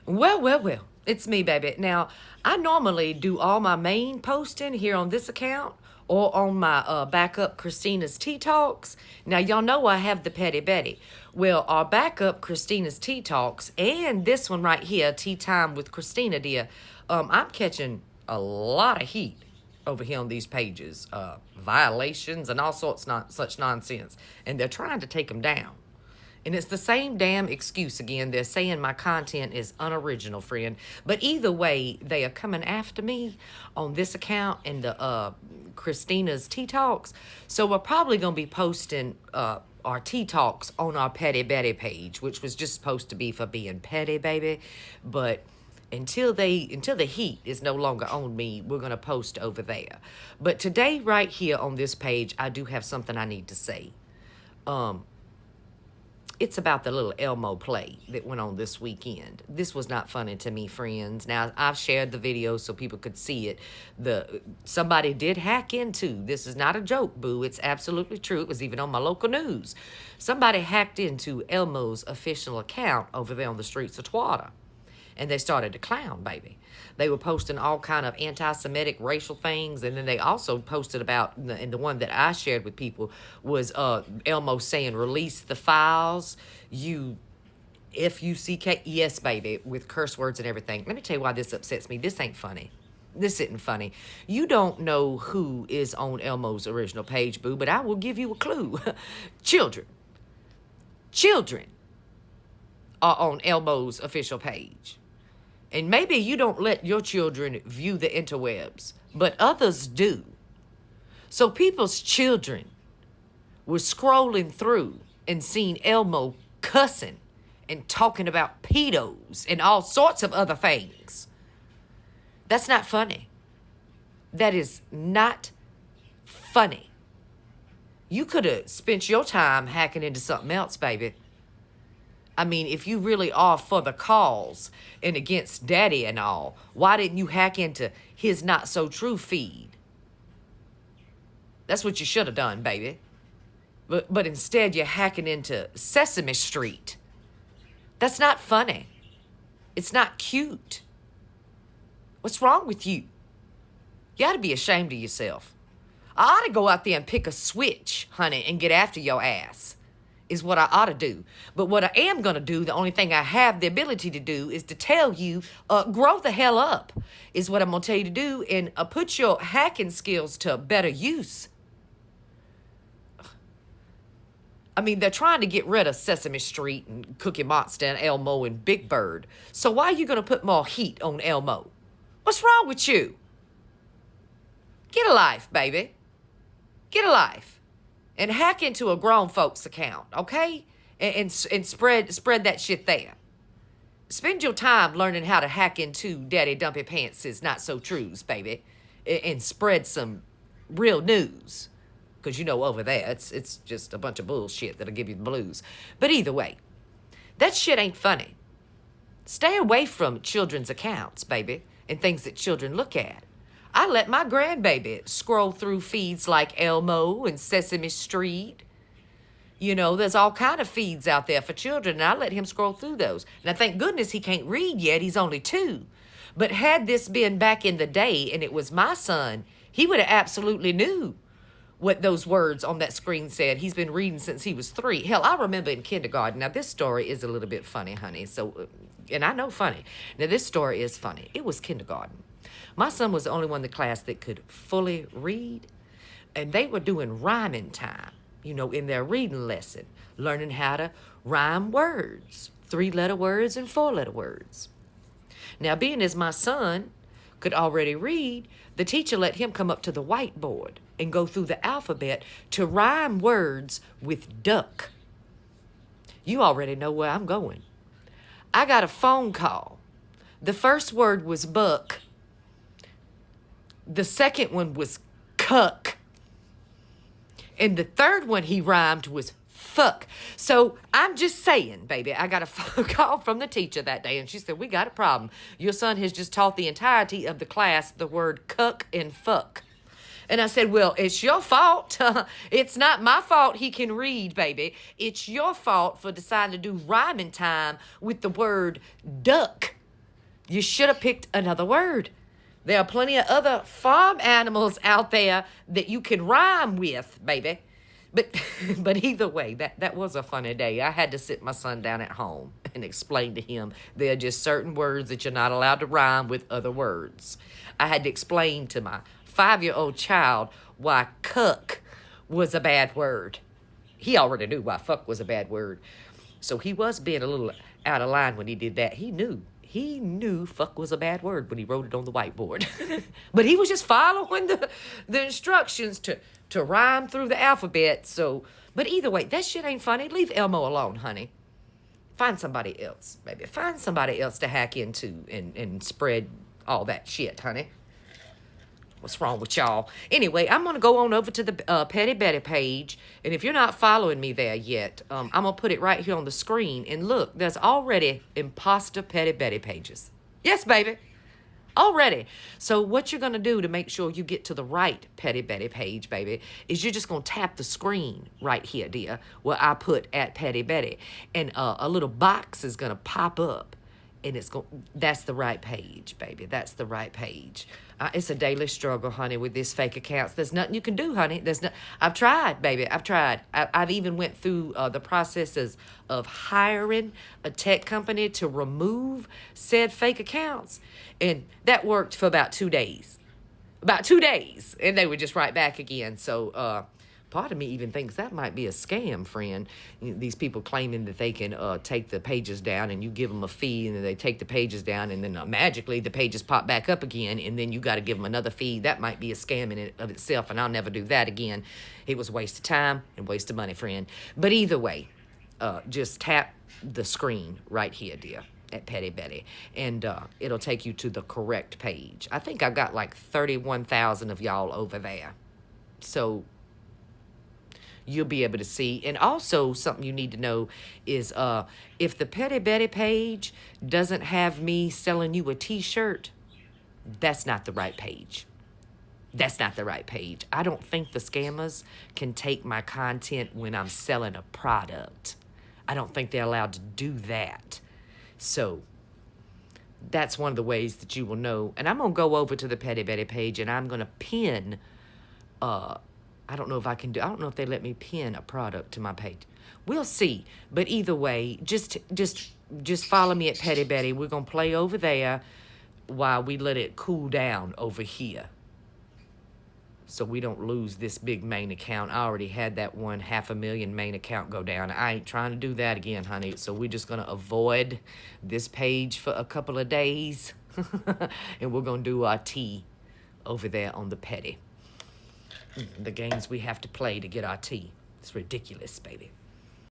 Well. It's me, baby. Now, I normally do all my main posting here on this account or on my backup Christina's Tea Talks. Now, y'all know I have the Petty Betty. Well, our backup Christina's Tea Talks and this one right here, Tea Time with Christina, dear, I'm catching a lot of heat over here on these pages. Violations and all sorts such nonsense. And they're trying to take them down. And it's the same damn excuse again. They're saying my content is unoriginal, friend. But either way, they are coming after me on this account and the Christina's Tea Talks. So we're probably going to be posting our Tea Talks on our Petty Betty page, which was just supposed to be for being petty, baby. But until the heat is no longer on me, we're going to post over there. But today, right here on this page, I do have something I need to say. It's about the little Elmo play that went on this weekend. This was not funny to me, friends. Now, I've shared the video so people could see it. Somebody did hack into, this is not a joke, boo. It's absolutely true. It was even on my local news. Somebody hacked into Elmo's official account over there on the streets of Twatter. And they started to clown, baby. They were posting all kind of anti-Semitic racial things, and then they also posted about, and the one that I shared with people was Elmo saying, "Release the files, you F-U-C-K." Yes, baby, with curse words and everything. Let me tell you why this upsets me. This ain't funny. This isn't funny. You don't know who is on Elmo's original page, boo, but I will give you a clue. Children are on Elmo's official page. And maybe you don't let your children view the interwebs, but others do. So people's children were scrolling through and seeing Elmo cussing and talking about pedos and all sorts of other things. That's not funny. That is not funny. You could have spent your time hacking into something else, baby. I mean, if you really are for the cause and against daddy and all, why didn't you hack into his not so true feed? That's what you should have done, baby. But instead you're hacking into Sesame Street. That's not funny. It's not cute. What's wrong with you? You ought to be ashamed of yourself. I ought to go out there and pick a switch, honey, and get after your ass. Is what I ought to do. But what I am going to do, the only thing I have the ability to do is to tell you, grow the hell up, is what I'm going to tell you to do, and put your hacking skills to better use. I mean, they're trying to get rid of Sesame Street and Cookie Monster and Elmo and Big Bird. So why are you going to put more heat on Elmo? What's wrong with you? Get a life, baby. Get a life. And hack into a grown folks account, okay? And spread that shit there. Spend your time learning how to hack into Daddy Dumpy Pants' not so trues, baby. And spread some real news. Because you know over there, it's just a bunch of bullshit that'll give you the blues. But either way, that shit ain't funny. Stay away from children's accounts, baby, and things that children look at. I let my grandbaby scroll through feeds like Elmo and Sesame Street. You know, there's all kind of feeds out there for children, and I let him scroll through those. Now, thank goodness he can't read yet. He's only 2. But had this been back in the day and it was my son, he would have absolutely knew what those words on that screen said. He's been reading since he was 3. Hell, I remember in kindergarten. Now, this story is a little bit funny, honey. So, and I know funny. Now, this story is funny. It was kindergarten. My son was the only one in the class that could fully read, and they were doing rhyming time, you know, in their reading lesson, learning how to rhyme words, 3-letter words and 4-letter words. Now, being as my son could already read, the teacher let him come up to the whiteboard and go through the alphabet to rhyme words with duck. You already know where I'm going. I got a phone call. The first word was buck. The second one was cuck. And the third one he rhymed was fuck. So I'm just saying, baby, I got a phone call from the teacher that day, and she said, "We got a problem. Your son has just taught the entirety of the class the word cuck and fuck." And I said, "Well, it's your fault. It's not my fault he can read, baby. It's your fault for deciding to do rhyming time with the word duck. You should have picked another word. There are plenty of other farm animals out there that you can rhyme with, baby. But but either way, that was a funny day. I had to sit my son down at home and explain to him there are just certain words that you're not allowed to rhyme with other words. I had to explain to my 5-year-old child why cuck was a bad word. He already knew why fuck was a bad word. So he was being a little out of line when he did that. He knew. He knew fuck was a bad word when he wrote it on the whiteboard. But he was just following the instructions to rhyme through the alphabet. So, but either way, that shit ain't funny. Leave Elmo alone, honey. Find somebody else, baby. Find somebody else to hack into and spread all that shit, honey. What's wrong with y'all? Anyway, I'm going to go on over to the Petty Betty page. And if you're not following me there yet, I'm going to put it right here on the screen. And look, there's already imposter Petty Betty pages. Yes, baby. Already. So what you're going to do to make sure you get to the right Petty Betty page, baby, is you're just going to tap the screen right here, dear, where I put at Petty Betty. And a little box is going to pop up. And that's the right page, baby. That's the right page. It's a daily struggle, honey, with this fake accounts. There's nothing you can do, honey. I've tried, baby. I've tried. I've even went through the processes of hiring a tech company to remove said fake accounts. And that worked for about 2 days. About 2 days. And they were just right back again. So, part of me even thinks that might be a scam, friend. These people claiming that they can take the pages down and you give them a fee and then they take the pages down and then magically the pages pop back up again and then you got to give them another fee. That might be a scam in of itself, and I'll never do that again. It was a waste of time and waste of money, friend. But either way, just tap the screen right here, dear, at Petty Betty, and it'll take you to the correct page. I think I've got like 31,000 of y'all over there. So you'll be able to see. And also something you need to know is if the Petty Betty page doesn't have me selling you a t-shirt, that's not the right page. That's not the right page. I don't think the scammers can take my content when I'm selling a product. I don't think they're allowed to do that. So that's one of the ways that you will know. And I'm going to go over to the Petty Betty page and I'm going to pin, I don't know if they let me pin a product to my page. We'll see. But either way, just follow me at Petty Betty. We're going to play over there while we let it cool down over here, so we don't lose this big main account. I already had that 500,000 main account go down. I ain't trying to do that again, honey. So we're just going to avoid this page for a couple of days. And we're going to do our tea over there on the Petty. The games we have to play to get our tea. It's ridiculous, baby.